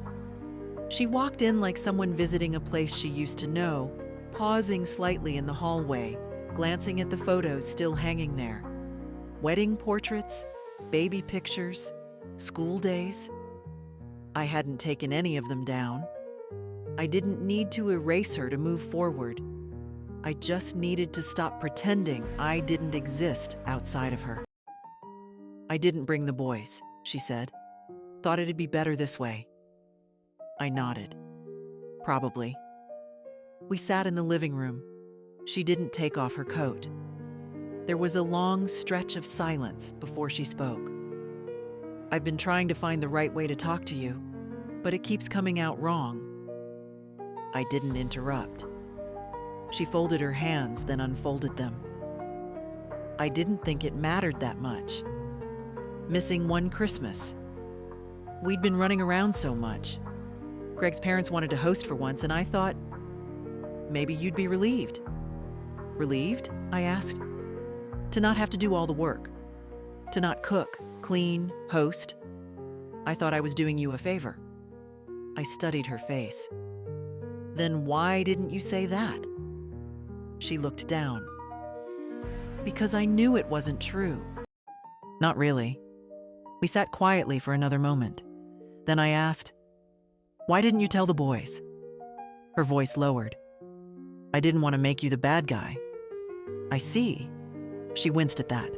She walked in like someone visiting a place she used to know, pausing slightly in the hallway, glancing at the photos still hanging there. Wedding portraits, baby pictures, school days. I hadn't taken any of them down. I didn't need to erase her to move forward. I just needed to stop pretending I didn't exist outside of her. "I didn't bring the boys," she said. "Thought it'd be better this way." I nodded. "Probably." We sat in the living room. She didn't take off her coat. There was a long stretch of silence before she spoke. "I've been trying to find the right way to talk to you, but it keeps coming out wrong." I didn't interrupt. She folded her hands, then unfolded them. "I didn't think it mattered that much. Missing one Christmas. We'd been running around so much. Greg's parents wanted to host for once, and I thought, maybe you'd be relieved." "Relieved?" I asked. "To not have to do all the work. To not cook, clean, host. I thought I was doing you a favor." I studied her face. "Then why didn't you say that?" She looked down. Because I knew it wasn't true. Not really. We sat quietly for another moment. Then I asked, "Why didn't you tell the boys?" Her voice lowered. "I didn't want to make you the bad guy." "I see." She winced at that.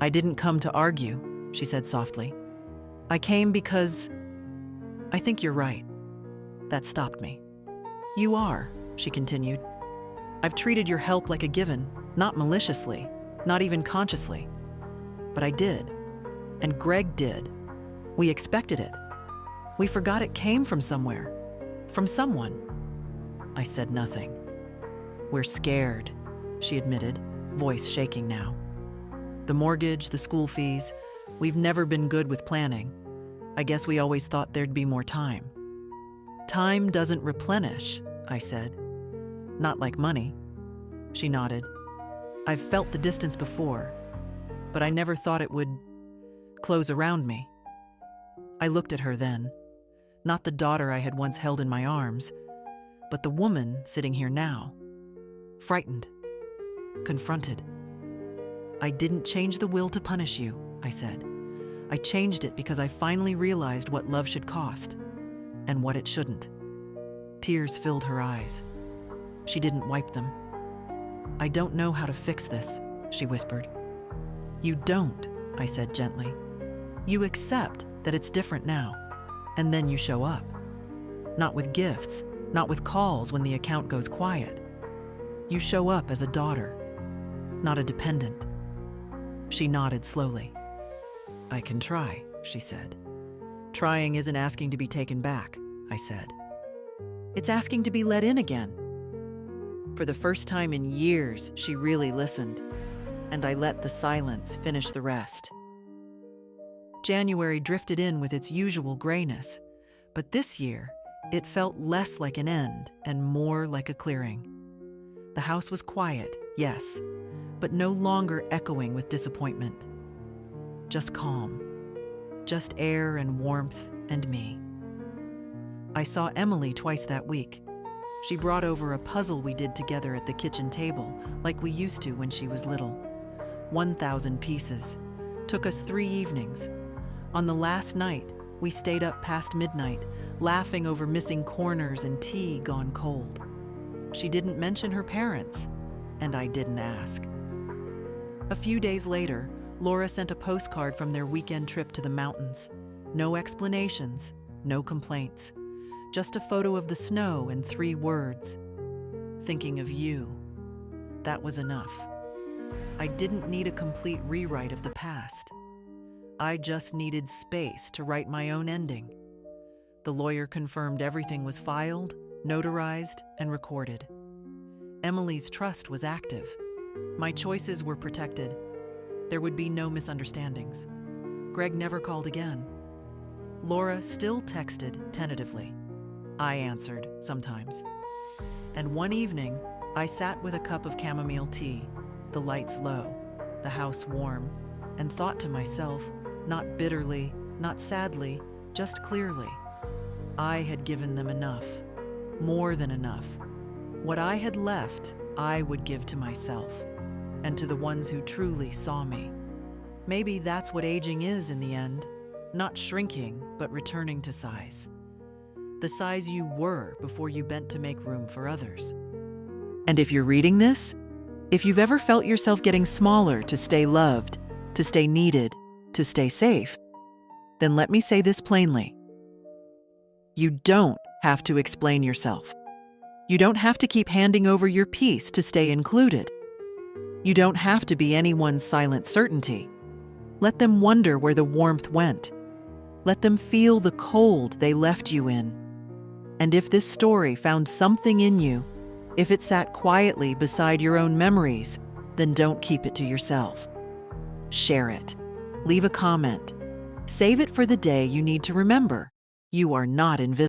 "I didn't come to argue," she said softly. "I came because I think you're right." That stopped me. "You are," she continued. "I've treated your help like a given, not maliciously, not even consciously. But I did. And Greg did. We expected it. We forgot it came from somewhere. From someone." I said nothing. "We're scared," she admitted, voice shaking now. "The mortgage, the school fees, we've never been good with planning. I guess we always thought there'd be more time." "Time doesn't replenish," I said. "Not like money." She nodded. "I've felt the distance before, but I never thought it would close around me." I looked at her then, not the daughter I had once held in my arms, but the woman sitting here now, frightened, confronted. "I didn't change the will to punish you," I said. "I changed it because I finally realized what love should cost and what it shouldn't." Tears filled her eyes. She didn't wipe them. "I don't know how to fix this," she whispered. "You don't," I said gently. "You accept that it's different now, and then you show up. Not with gifts, not with calls when the account goes quiet. You show up as a daughter, not a dependent." She nodded slowly. "I can try," she said. "Trying isn't asking to be taken back," I said. "It's asking to be let in again." For the first time in years, she really listened, and I let the silence finish the rest. January drifted in with its usual grayness, but this year, it felt less like an end and more like a clearing. The house was quiet, yes, but no longer echoing with disappointment. Just calm. Just air and warmth and me. I saw Emily twice that week. She brought over a puzzle we did together at the kitchen table, like we used to when she was little. 1,000 pieces. Took us 3 evenings. On the last night, we stayed up past midnight, laughing over missing corners and tea gone cold. She didn't mention her parents, and I didn't ask. A few days later, Laura sent a postcard from their weekend trip to the mountains. No explanations, no complaints. Just a photo of the snow and 3 words. "Thinking of you." That was enough. I didn't need a complete rewrite of the past. I just needed space to write my own ending. The lawyer confirmed everything was filed, notarized, and recorded. Emily's trust was active. My choices were protected. There would be no misunderstandings. Greg never called again. Laura still texted tentatively. I answered sometimes. And one evening, I sat with a cup of chamomile tea, the lights low, the house warm, and thought to myself, not bitterly, not sadly, just clearly, I had given them enough, more than enough. What I had left, I would give to myself, and to the ones who truly saw me. Maybe that's what aging is in the end, not shrinking, but returning to size. The size you were before you bent to make room for others. And if you're reading this, if you've ever felt yourself getting smaller to stay loved, to stay needed, to stay safe, then let me say this plainly. You don't have to explain yourself. You don't have to keep handing over your piece to stay included. You don't have to be anyone's silent certainty. Let them wonder where the warmth went. Let them feel the cold they left you in. And if this story found something in you, if it sat quietly beside your own memories, then don't keep it to yourself. Share it. Leave a comment. Save it for the day you need to remember. You are not invisible.